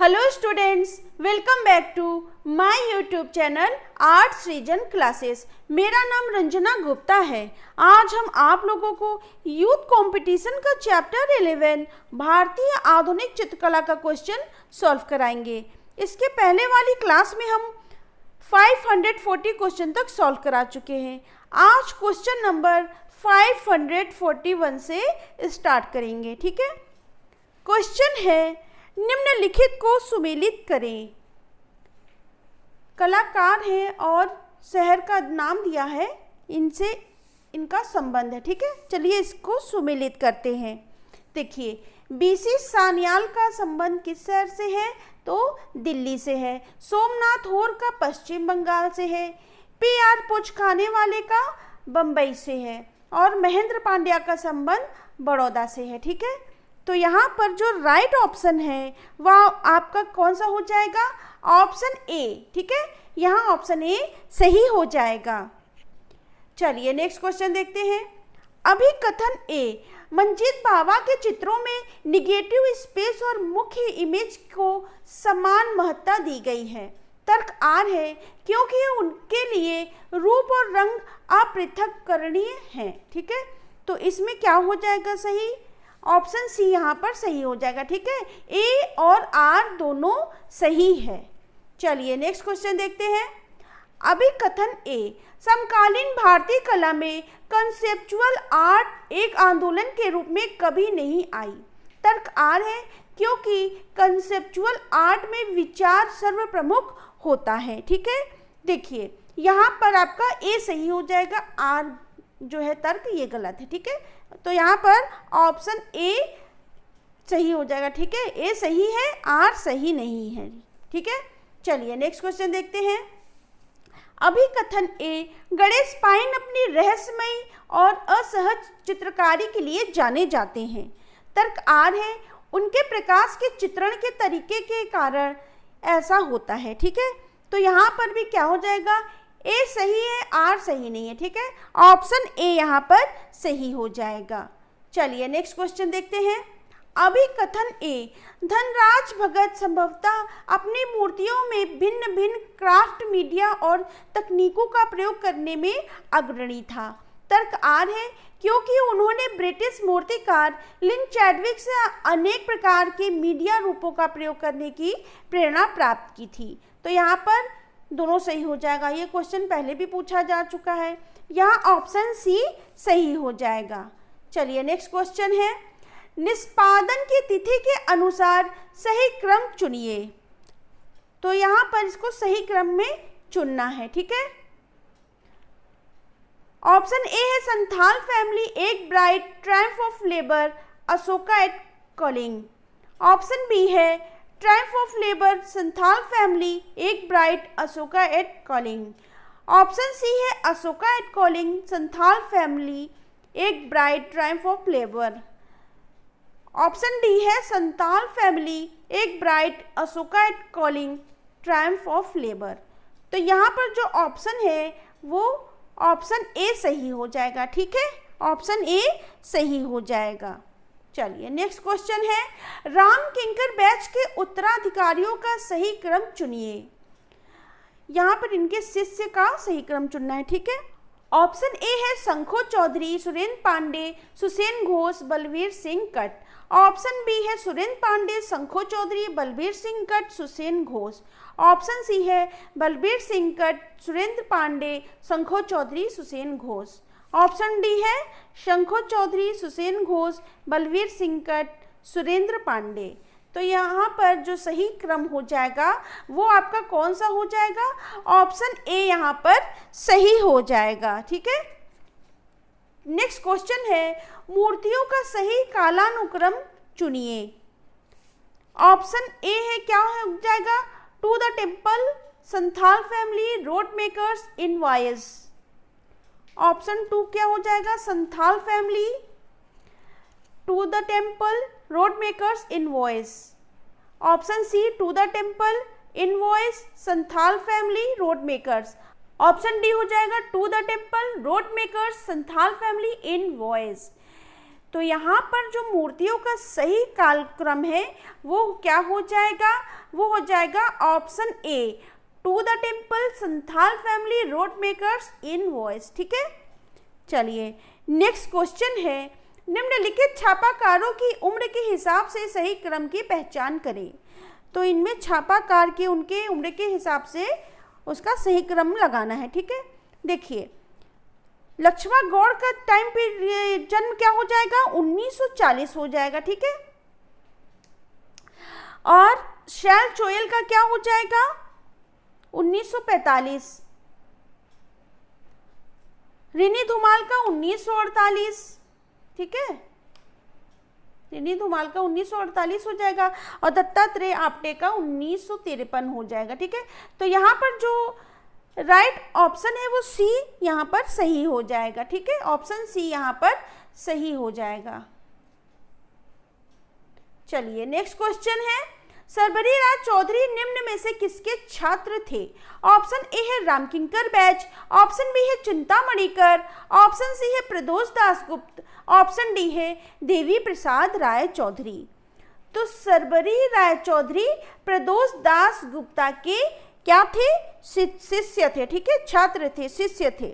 Hello students, welcome back to my YouTube channel arts region classes. मेरा नाम रंजना गुप्ता है। आज हम आप लोगों को यूथ कंपटीशन का चैप्टर 11 भारतीय आधुनिक चित्रकला का क्वेश्चन सॉल्व कराएंगे। इसके पहले वाली क्लास में हम 540 क्वेश्चन तक सॉल्व करा चुके हैं। आज क्वेश्चन नंबर 541 से स्टार्ट करेंगे। ठीक है, क्वेश्चन है निम्नलिखित को सुमेलित करें। कलाकार है और शहर का नाम दिया है, इनसे इनका संबंध है। ठीक है, चलिए इसको सुमेलित करते हैं। देखिए, बीसी सान्याल का संबंध किस शहर से है? तो दिल्ली से है। सोमनाथ होर का पश्चिम बंगाल से है। पीआर पुच खाने वाले का बम्बई से है और महेंद्र पांड्या का संबंध बड़ौदा से है। ठीक है, तो यहाँ पर जो राइट ऑप्शन है वह आपका कौन सा हो जाएगा? ऑप्शन ए। ठीक है, यहाँ ऑप्शन ए सही हो जाएगा। चलिए नेक्स्ट क्वेश्चन देखते हैं। अभिकथन ए, मंजीत बावा के चित्रों में निगेटिव स्पेस और मुख्य इमेज को समान महत्ता दी गई है। तर्क आर है क्योंकि उनके लिए रूप और रंग अपृथककरणीय हैं। ठीक है, तो इसमें क्या हो जाएगा सही? ऑप्शन सी यहाँ पर सही हो जाएगा। ठीक है, ए और आर दोनों सही है। चलिए नेक्स्ट क्वेश्चन देखते हैं। अभिकथन ए, समकालीन भारतीय कला में कंसेप्चुअल आर्ट एक आंदोलन के रूप में कभी नहीं आई। तर्क आर है क्योंकि कंसेप्चुअल आर्ट में विचार सर्वप्रमुख होता है। ठीक है, देखिए यहाँ पर आपका ए सही हो जाएगा, आर जो है तर्क ये गलत है। ठीक है, तो यहाँ पर ऑप्शन ए सही हो जाएगा। ठीक है, ए सही है, आर सही नहीं है। ठीक है, चलिए नेक्स्ट क्वेश्चन देखते हैं। अभिकथन ए, गणेश पाइन अपनी रहस्यमयी और असहज चित्रकारी के लिए जाने जाते हैं। तर्क आर है उनके प्रकाश के चित्रण के तरीके के कारण ऐसा होता है। ठीक है, तो यहाँ पर भी क्या हो जाएगा? ए सही है, आर सही नहीं है। ठीक है, ऑप्शन ए यहाँ पर सही हो जाएगा। चलिए नेक्स्ट क्वेश्चन देखते हैं। अभिकथन ए, धनराज भगत संभवतः अपनी मूर्तियों में भिन्न भिन्न क्राफ्ट मीडिया और तकनीकों का प्रयोग करने में अग्रणी था। तर्क आर है क्योंकि उन्होंने ब्रिटिश मूर्तिकार लिन चैडविक से अनेक प्रकार के मीडिया रूपों का प्रयोग करने की प्रेरणा प्राप्त की थी। तो यहाँ पर दोनों सही हो जाएगा। ये क्वेश्चन पहले भी पूछा जा चुका है। यहाँ ऑप्शन सी सही हो जाएगा। चलिए नेक्स्ट क्वेश्चन है। निष्पादन की तिथि के अनुसार सही क्रम चुनिए। तो यहाँ पर इसको सही क्रम में चुनना है। ठीक है, ऑप्शन ए है संथाल फैमिली एक bright triumph of labour Ashoka at Kalinga. Option B है triumph of labour Santhal family एक bright Ashoka at Kalinga. Option C है अशोका एट कॉलिंग संथाल फैमिली एक bright triumph of labour. Option D है संथाल फैमिली एक bright Ashoka at Kalinga triumph of labour. तो यहाँ पर जो ऑप्शन है वो ऑप्शन ए सही हो जाएगा। ठीक है, ऑप्शन ए सही हो जाएगा। चलिए नेक्स्ट क्वेश्चन है। राम किंकर बैच के उत्तराधिकारियों का सही क्रम चुनिए। यहाँ पर इनके शिष्य का सही क्रम चुनना है। ठीक है, ऑप्शन ए है शंखो चौधरी, सुरेंद्र पांडे, सुसेन घोष, बलबीर सिंह कट। ऑप्शन बी है सुरेंद्र पांडे, शंखो चौधरी, बलबीर सिंह कट, सुसेन घोष। ऑप्शन सी है बलबीर सिंह कट, सुरेंद्र पांडे, शंखो चौधरी, सुसेन घोष। ऑप्शन डी है शंखो चौधरी, सुसेन घोष, बलबीर सिंह कट, सुरेंद्र पांडे। तो यहाँ पर जो सही क्रम हो जाएगा वो आपका कौन सा हो जाएगा? ऑप्शन ए यहाँ पर सही हो जाएगा। ठीक है, नेक्स्ट क्वेश्चन है। मूर्तियों का सही कालानुक्रम चुनिए। ऑप्शन ए है क्या हो जाएगा? To the temple, Santhal family, road makers, invoice. Option 2 क्या हो जाएगा? Santhal family, to the temple, road makers, invoice. Option C to the temple, invoice, Santhal family, road makers. Option D हो जाएगा to the temple, road makers, Santhal family, invoice. तो यहाँ पर जो मूर्तियों का सही कालक्रम है वो क्या हो जाएगा, वो हो जाएगा option A, to the temple Santhal family road makers invoice. ठीक है, चलिए नेक्स्ट क्वेश्चन है, निम्नलिखित छापाकारों की उम्र के हिसाब से सही क्रम की पहचान करें। तो इनमें छापाकार की उनके उम्र के हिसाब से उसका सही क्रम लगाना है। ठीक है, देखिए लक्ष्मण गौड़ का टाइम पीरियड जन्म क्या हो जाएगा, 1940 हो जाएगा। ठीक है, और शैल चोयल का क्या हो जाएगा, 1945। रिनी धुमाल का 1948। ठीक है, रिनी धुमाल का 1948 हो जाएगा और दत्तात्रेय आपटे का 1953 हो जाएगा। ठीक है, तो यहाँ पर जो राइट ऑप्शन है वो सी यहाँ पर सही हो जाएगा। ठीक है, ऑप्शन सी यहाँ पर सही हो जाएगा। चलिए नेक्स्ट क्वेश्चन है, सर्वरी राय चौधरी निम्न में से किसके छात्र थे। ऑप्शन ए है रामकिंकर बैच, ऑप्शन बी है चिंतामणिकर, ऑप्शन सी है प्रदोष दासगुप्त, ऑप्शन डी है देवी प्रसाद राय चौधरी। तो सर्वरी राय चौधरी प्रदोष दास गुप्ता के क्या थे, शिष्य थे। ठीक है, छात्र थे, शिष्य थे।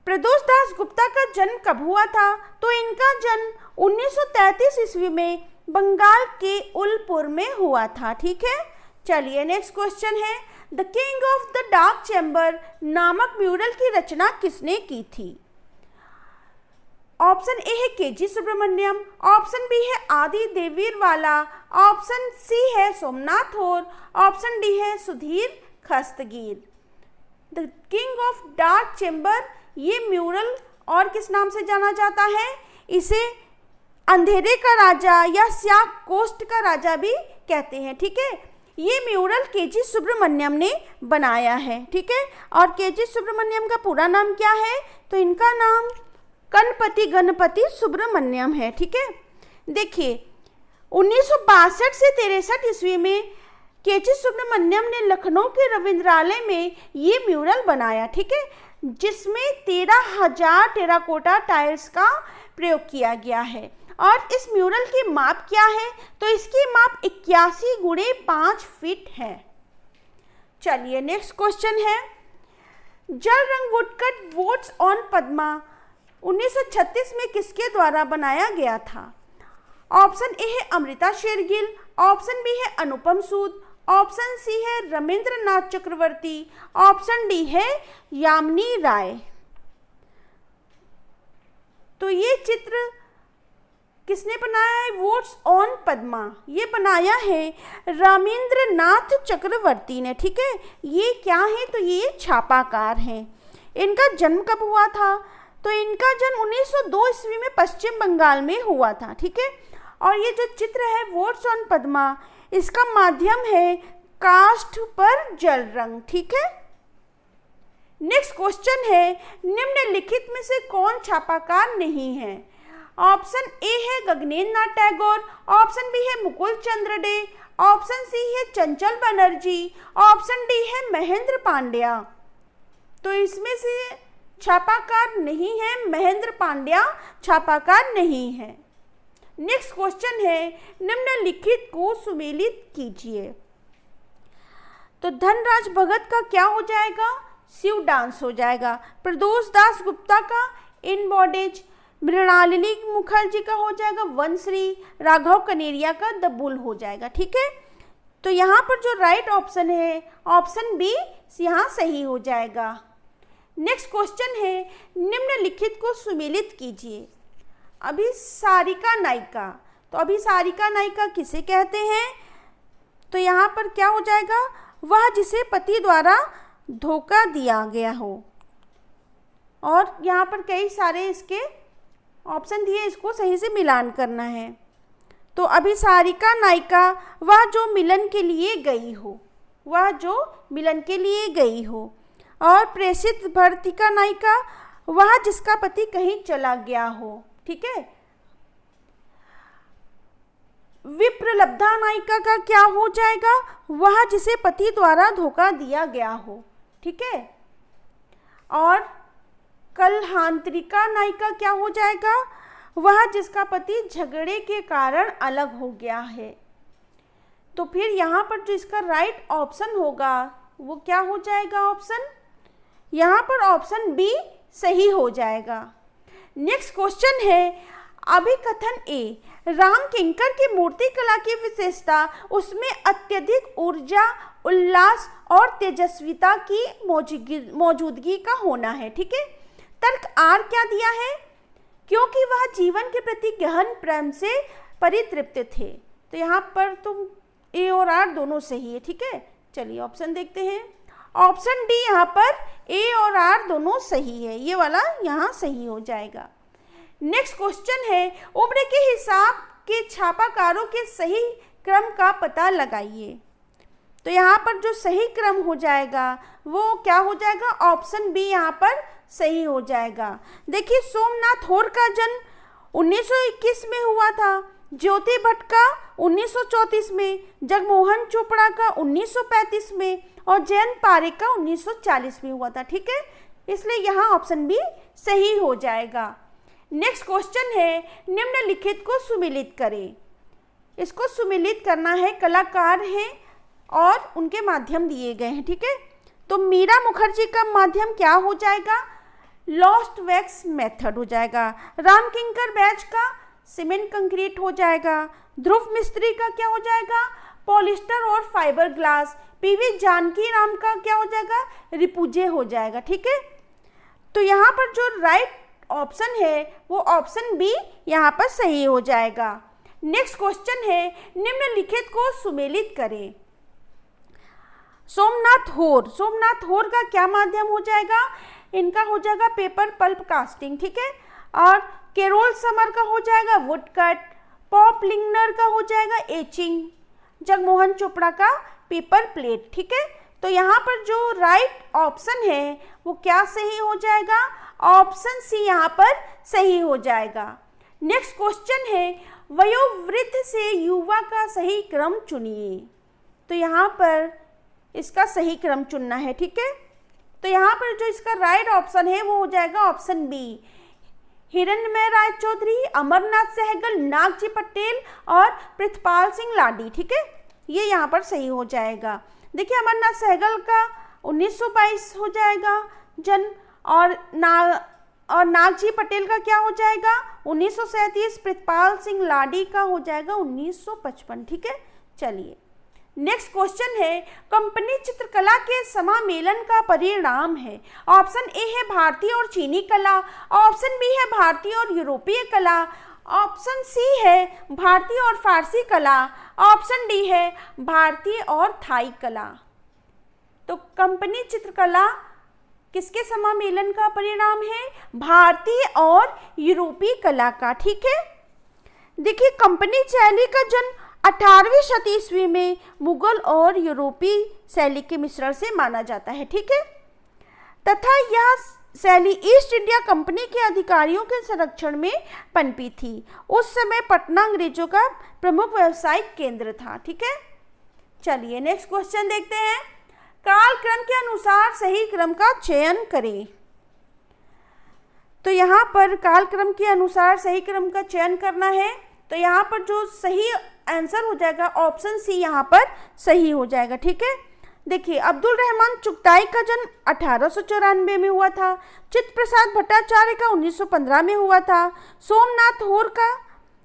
प्रदोष दास गुप्ता का जन्म कब हुआ था, तो इनका जन्म 1933 ईस्वी में बंगाल के उलपुर में हुआ था। ठीक है, चलिए नेक्स्ट क्वेश्चन है, the king of the dark chamber नामक म्यूरल की रचना किसने की थी। ऑप्शन ए है केजी सुब्रमण्यम, ऑप्शन बी है आदि देवीरवाला, ऑप्शन सी है सोमनाथ और ऑप्शन डी है Sudhir Khastgir. The king of dark chamber ये म्यूरल और किस नाम से जाना जाता है, इसे अंधेरे का राजा या स्याह कोस्ट का राजा भी कहते हैं। ठीक है, ये म्यूरल केजी सुब्रमण्यम ने बनाया है। ठीक है, और केजी सुब्रमण्यम का पूरा नाम क्या है, तो इनका नाम कनपति गणपति सुब्रमण्यम है। ठीक है, देखिए 1962 से 63 ईस्वी में केजी सुब्रमण्यम ने लखनऊ के रविंद्रालय में ये म्यूरल बनाया। ठीक है, जिसमें 13,000 टेराकोटा टाइल्स का प्रयोग किया गया है। और इस म्यूरल की माप क्या है, तो इसकी माप 81 गुणे 5 फीट है। चलिए नेक्स्ट क्वेश्चन है, जल रंग वुडकट वोट्स ऑन पद्मा 1936 में किसके द्वारा बनाया गया था। ऑप्शन ए है अमृता शेरगिल, ऑप्शन बी है अनुपम सूद, ऑप्शन सी है रमेंद्रनाथ चक्रवर्ती, ऑप्शन डी है यामिनी राय। तो ये चित्र किसने बनाया है, वोट्स ऑन पद्मा, ये बनाया है रमेंद्रनाथ चक्रवर्ती ने। ठीक है, ये क्या है, तो ये छापाकार हैं। इनका जन्म कब हुआ था, तो इनका जन्म 1902 ईस्वी में पश्चिम बंगाल में हुआ था। ठीक है, और ये जो चित्र है वोट्स ऑन पद्मा, इसका माध्यम है काष्ठ पर जल रंग। ठीक है, नेक्स्ट क्वेश्चन है, निम्नलिखित में से कौन छापाकार नहीं है। ऑप्शन ए है गगनेंद्र नाथ टैगोर, ऑप्शन बी है मुकुल चंद्र डे, ऑप्शन सी है चंचल बनर्जी, ऑप्शन डी है महेंद्र पांड्या। तो इसमें से छापाकार नहीं है, महेंद्र पांड्या छापाकार नहीं है। नेक्स्ट क्वेश्चन है, निम्नलिखित को सुमेलित कीजिए। तो धनराज भगत का क्या हो जाएगा, शिव डांस हो जाएगा। प्रदोष दास गुप्ता का इन बॉडेज, मृणालिनी मुखर्जी का हो जाएगा वनश्री, राघव कनेरिया का द बुल हो जाएगा। ठीक है, तो यहाँ पर जो राइट ऑप्शन है ऑप्शन बी यहाँ सही हो जाएगा। नेक्स्ट क्वेश्चन है, निम्नलिखित को सुमेलित कीजिए। अभिसारिका नायिका, तो अभिसारिका नायिका किसे कहते हैं, तो यहाँ पर क्या हो जाएगा, वह जिसे पति द्वारा धोखा दिया गया हो। और यहाँ पर कई सारे इसके ऑप्शन दिए, इसको सही से मिलान करना है। तो अभिसारिका नायिका वह जो मिलन के लिए गई हो, वह जो मिलन के लिए गई हो। और प्रेषित भर्तिका नायिका वह जिसका पति कहीं चला गया हो। ठीक है, विप्रलब्धा नायिका का क्या हो जाएगा, वह जिसे पति द्वारा धोखा दिया गया हो। ठीक है, और कलहांतरिका नायिका क्या हो जाएगा, वह जिसका पति झगड़े के कारण अलग हो गया है। तो फिर यहाँ पर जो इसका राइट ऑप्शन होगा वो क्या हो जाएगा? ऑप्शन, यहाँ पर ऑप्शन बी सही हो जाएगा। नेक्स्ट क्वेश्चन है अभिकथन ए, राम किंकर की मूर्ति कला की विशेषता उसमें अत्यधिक ऊर्जा, उल्लास और तेजस्विता की मौजूदगी का होना है। ठीक है, तर्क आर क्या दिया है? क्योंकि वह जीवन के प्रति गहन प्रेम से परितृप्त थे। तो यहाँ पर तुम ए और आर दोनों सही है। ठीक है, चलिए ऑप्शन देखते हैं। ऑप्शन डी यहाँ पर ए और आर दोनों सही है, ये वाला यहाँ सही हो जाएगा। नेक्स्ट क्वेश्चन है उम्र के हिसाब के छापाकारों के सही क्रम का पता लगाइए। तो यहाँ पर जो सही क्रम हो जाएगा वो क्या हो जाएगा? ऑप्शन बी यहाँ पर सही हो जाएगा। देखिए, सोमनाथ होर का जन्म 1921 में हुआ था, ज्योति भट्ट का 1934 में, जगमोहन चोपड़ा का 1935 में और जयंत पारेख का 1940 में हुआ था। ठीक है, इसलिए यहाँ ऑप्शन बी सही हो जाएगा। नेक्स्ट क्वेश्चन है निम्नलिखित को सुमेलित करें। इसको सुमेलित करना है, कलाकार हैं और उनके माध्यम दिए गए हैं। ठीक है, तो मीरा मुखर्जी का माध्यम क्या हो जाएगा? लॉस्ट वैक्स मेथड हो जाएगा। राम किंकर बैच का सीमेंट कंक्रीट हो जाएगा। ध्रुव मिस्त्री का क्या हो जाएगा? पॉलिस्टर और fibre glass. PV Janaki Ram का क्या हो जाएगा? रिपुजे हो जाएगा। ठीक है, तो यहाँ पर जो राइट ऑप्शन है वो ऑप्शन बी यहाँ पर सही हो जाएगा। नेक्स्ट क्वेश्चन है निम्नलिखित को सुमेलित करें। सोमनाथ होर का क्या माध्यम हो जाएगा? इनका हो जाएगा पेपर पल्प कास्टिंग। ठीक है, और केरोल समर का हो जाएगा वुड कट। पॉप लिंगनर का हो जाएगा एचिंग। जगमोहन चोपड़ा का पेपर प्लेट। ठीक है, तो यहाँ पर जो राइट ऑप्शन है वो क्या सही हो जाएगा? ऑप्शन सी यहाँ पर सही हो जाएगा। नेक्स्ट क्वेश्चन है वयोवृद्ध से युवा का सही क्रम चुनिए। तो यहाँ पर इसका सही क्रम चुनना है। ठीक है, तो यहाँ पर जो इसका राइट ऑप्शन है वो हो जाएगा ऑप्शन बी, हिरण्मय राय चौधरी, अमरनाथ सहगल, नागजी पटेल और पृथ्वीपाल सिंह लाडी। ठीक है, ये यहाँ पर सही हो जाएगा। देखिए, अमरनाथ सहगल का 1922 हो जाएगा जन्म, और नागजी पटेल का क्या हो जाएगा? 1937। पृथ्वीपाल सिंह लाडी का हो जाएगा 1955। ठीक है, चलिए नेक्स्ट क्वेश्चन है कंपनी चित्रकला के समामेलन का परिणाम है। ऑप्शन ए है भारतीय और चीनी कला, ऑप्शन बी है भारतीय और यूरोपीय कला, ऑप्शन सी है भारतीय और फारसी कला, ऑप्शन डी है भारतीय और थाई कला। तो कंपनी चित्रकला किसके समामेलन का परिणाम है? भारतीय और यूरोपीय कला का। ठीक है, देखिए, कंपनी शैली का जन्म 18वीं शताब्दी ईस्वी में मुगल और यूरोपीय शैली के मिश्रण से माना जाता है। ठीक है, तथा यह शैली ईस्ट इंडिया कंपनी के अधिकारियों के संरक्षण में पनपी थी। उस समय पटना अंग्रेजों का प्रमुख व्यावसायिक केंद्र था। ठीक है, चलिए नेक्स्ट क्वेश्चन देखते हैं। कालक्रम के अनुसार सही क्रम का चयन करें। तो यहाँ पर कालक्रम के अनुसार सही क्रम का चयन करना है। तो यहाँ पर जो सही आंसर हो जाएगा ऑप्शन सी यहाँ पर सही हो जाएगा। ठीक है, देखिए, अब्दुल रहमान चुगताई का जन्म 1894 में हुआ था। चित्त प्रसाद भट्टाचार्य का 1915 में हुआ था। सोमनाथ होर का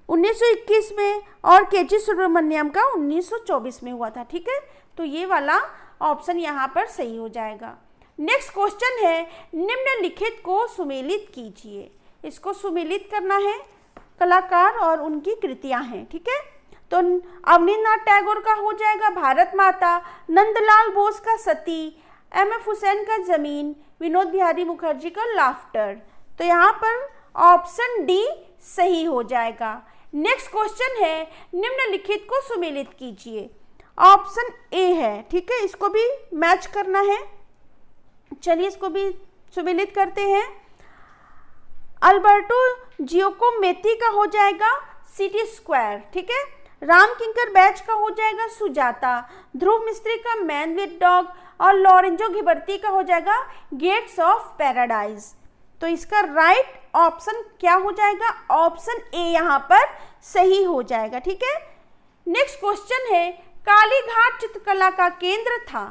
1921 में और के.जी. सुब्रमण्यम का 1924 में हुआ था। ठीक है, तो ये वाला ऑप्शन यहाँ पर सही हो जाएगा। नेक्स्ट क्वेश्चन है निम्नलिखित को सुमेलित कीजिए। इसको सुमेलित करना है, कलाकार और उनकी कृतियां हैं। ठीक है, तो अवनींद्रनाथ टैगोर का हो जाएगा भारत माता, नंदलाल बोस का सती, एम.एफ. हुसैन का जमीन, विनोद बिहारी मुखर्जी का लाफ्टर। तो यहाँ पर ऑप्शन डी सही हो जाएगा। नेक्स्ट क्वेश्चन है निम्नलिखित को सुमेलित कीजिए। ऑप्शन ए है। ठीक है, इसको भी मैच करना है। चलिए इसको भी सुमेलित करते हैं। अल्बर्टो जियोकोमेटी का हो जाएगा सिटी स्क्वायर। ठीक है, राम किंकर बैच का हो जाएगा सुजाता, ध्रुव मिस्त्री का मैन विद डॉग और लॉरेंजो घिबर्ती का हो जाएगा गेट्स ऑफ पैराडाइज। तो इसका राइट ऑप्शन क्या हो जाएगा, ऑप्शन ए यहाँ पर सही हो जाएगा। ठीक है, नेक्स्ट क्वेश्चन है, कालीघाट चित्रकला का केंद्र था।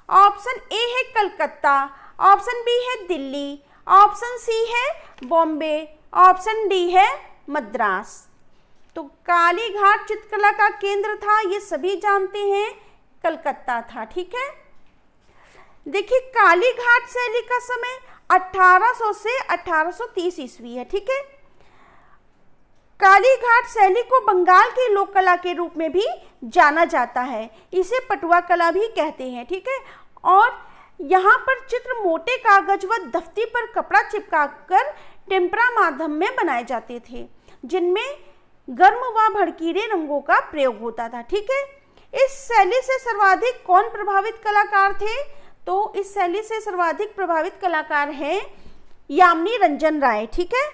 ऑप्शन ए है कलकत्ता, ऑप्शन बी है दिल्ली, ऑप्शन सी है बॉम्बे, ऑप्शन डी है मद्रास। तो कालीघाट चित्रकला का केंद्र था, ये सभी जानते हैं, कलकत्ता था। ठीक है, देखिए कालीघाट शैली का समय 1800 से 1830 ईस्वी है। ठीक है, कालीघाट शैली को बंगाल की लोक कला के रूप में भी जाना जाता है, इसे पटुआ कला भी कहते हैं। ठीक है, और यहाँ पर चित्र मोटे कागज व दफ्ती पर कपड़ा चिपकाकर टेम्परा माध्यम में बनाए जाते थे, जिनमें गर्म व भड़कीले रंगों का प्रयोग होता था। ठीक है, इस शैली से सर्वाधिक कौन प्रभावित कलाकार थे, तो इस शैली से सर्वाधिक प्रभावित कलाकार हैं यामिनी रंजन राय। ठीक है,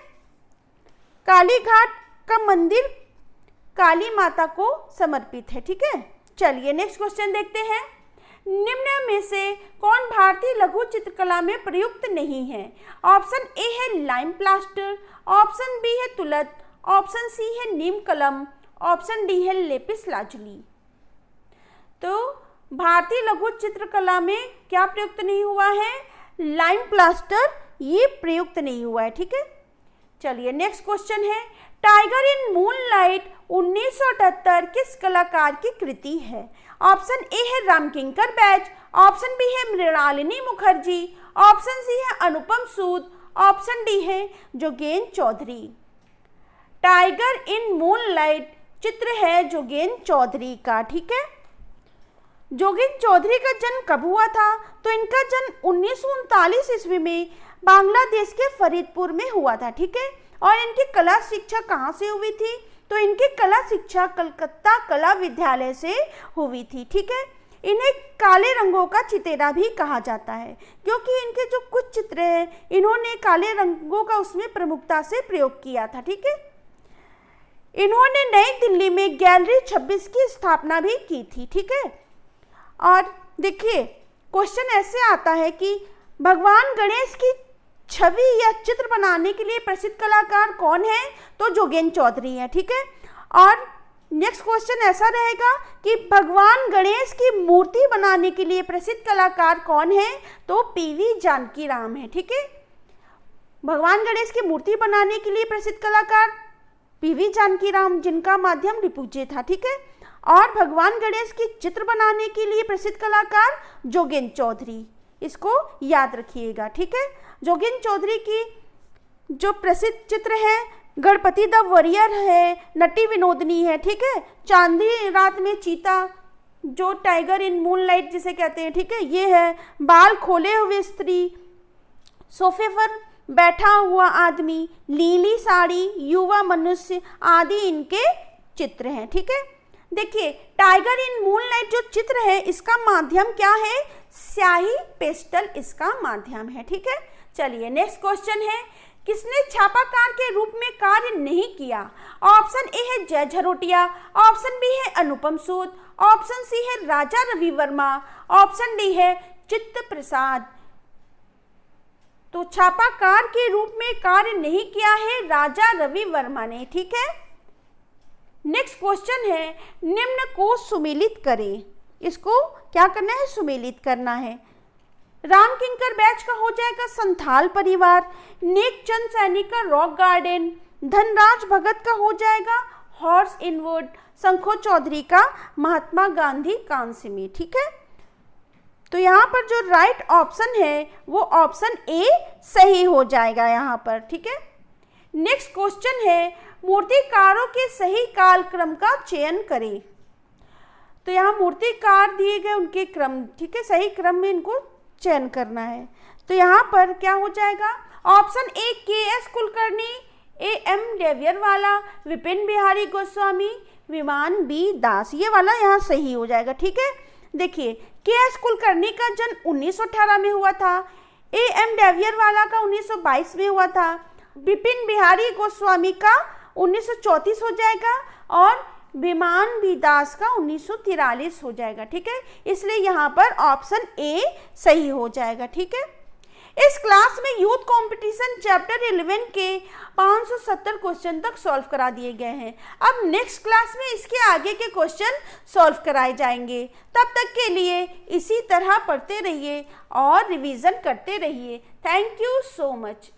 कालीघाट का मंदिर काली माता को समर्पित है। ठीक है, चलिए नेक्स्ट क्वेश्चन देखते हैं, निम्न में से कौन भारतीय लघु चित्रकला में प्रयुक्त नहीं है। ऑप्शन ए है लाइम प्लास्टर, ऑप्शन बी है तुलत, ऑप्शन सी है नीम कलम, ऑप्शन डी है लेपिस लाजुली। तो भारतीय लघु चित्रकला में क्या प्रयुक्त नहीं हुआ है, लाइम प्लास्टर, ये प्रयुक्त नहीं हुआ है। ठीक है, चलिए नेक्स्ट क्वेश्चन है, टाइगर इन मूनलाइट 1978 किस कलाकार की कृति है। ऑप्शन ए है रामकिंकर बैज, ऑप्शन बी है मृणालिनी मुखर्जी, ऑप्शन सी है अनुपम सूद, ऑप्शन डी है Jogen Chaudhuri. Tiger in moonlight चित्र है जोगेन चौधरी का। ठीक है, जोगेन चौधरी का जन्म कब हुआ था, तो इनका जन्म 1939 ईस्वी में बांग्लादेश के फरीदपुर में हुआ था। ठीक है, और इनकी कला शिक्षा कहाँ से हुई थी, तो इनकी कला शिक्षा कलकत्ता कला विद्यालय से हुई थी। ठीक है, इन्हें काले रंगों का चितेरा भी कहा जाता है, क्योंकि इनके जो कुछ चित्र हैं इन्होंने काले रंगों का उसमें प्रमुखता से प्रयोग किया था। ठीक है, इन्होंने नई दिल्ली में गैलरी 26 की स्थापना भी की थी। ठीक है, और देखिए क्वेश्चन ऐसे आता है कि भगवान गणेश की छवि या चित्र बनाने के लिए प्रसिद्ध कलाकार कौन है, तो जोगेन चौधरी है। ठीक है, और नेक्स्ट क्वेश्चन ऐसा रहेगा कि भगवान गणेश की मूर्ति बनाने के लिए प्रसिद्ध कलाकार कौन है, तो पीवी जानकी राम है। ठीक है, भगवान गणेश की मूर्ति बनाने के लिए प्रसिद्ध कलाकार पीवी जानकी राम, जिनका माध्यम रिपुंजय था। ठीक है, और भगवान गणेश की चित्र बनाने के लिए प्रसिद्ध कलाकार जोगेन चौधरी, इसको याद रखिएगा। ठीक है, जोगेन चौधरी की जो प्रसिद्ध चित्र है गणपति द वॉरियर है, नटी विनोदनी है। ठीक है, चांदी रात में चीता, जो टाइगर इन मूनलाइट जिसे कहते हैं। ठीक है, ये है बाल खोले हुए स्त्री, सोफे पर बैठा हुआ आदमी, नीली साड़ी, युवा मनुष्य आदि इनके चित्र हैं। ठीक है, देखिए टाइगर इन मूनलाइट जो चित्र है इसका माध्यम क्या है, स्याही पेस्टल इसका माध्यम है। ठीक है, चलिए नेक्स्ट क्वेश्चन है, किसने छापाकार के रूप में कार्य नहीं किया। ऑप्शन ए है जय झरोटिया, ऑप्शन बी है अनुपम सूद, ऑप्शन सी है राजा रवि वर्मा, ऑप्शन डी है चित्त प्रसाद। तो छापाकार के रूप में कार्य नहीं किया है राजा रवि वर्मा ने। ठीक है, नेक्स्ट क्वेश्चन है, निम्न को सुमेलित करें। इसको क्या करना है, सुमेलित करना है। रामकिंकर बैच का हो जाएगा संथाल परिवार, नेक चंद सैनी का रॉक गार्डन, धनराज भगत का हो जाएगा हॉर्स इन वुड, शंखो चौधरी का महात्मा गांधी कांस्य में। ठीक है, तो यहाँ पर जो राइट ऑप्शन है वो ऑप्शन ए सही हो जाएगा यहाँ पर। ठीक है, नेक्स्ट क्वेश्चन है, मूर्तिकारों के सही कालक्रम का चयन करें। तो यहाँ मूर्तिकार दिए गए उनके क्रम, ठीक है, सही क्रम में इनको चयन करना है। तो यहाँ पर क्या हो जाएगा, option A K S. Kulkarni, A M. Davierwalla, Vipin Behari Goswami, Biman B दास, ये वाला यहाँ सही हो जाएगा। ठीक है, देखिए के.एस. कुलकर्णी का जन्म 1918 में हुआ था, ए.एम. डेवियरवाला का 1922 में हुआ था, विपिन बिहारी गोस्वामी का 1934 हो जाएगा और विमान बी दास का 1943 हो जाएगा। ठीक है, इसलिए यहाँ पर ऑप्शन ए सही हो जाएगा। ठीक है, इस क्लास में यूथ कंपटीशन चैप्टर 11 के 570 क्वेश्चन तक सॉल्व करा दिए गए हैं। अब नेक्स्ट क्लास में इसके आगे के क्वेश्चन सॉल्व कराए जाएंगे। तब तक के लिए इसी तरह पढ़ते रहिए और रिवीजन करते रहिए। Thank you so much.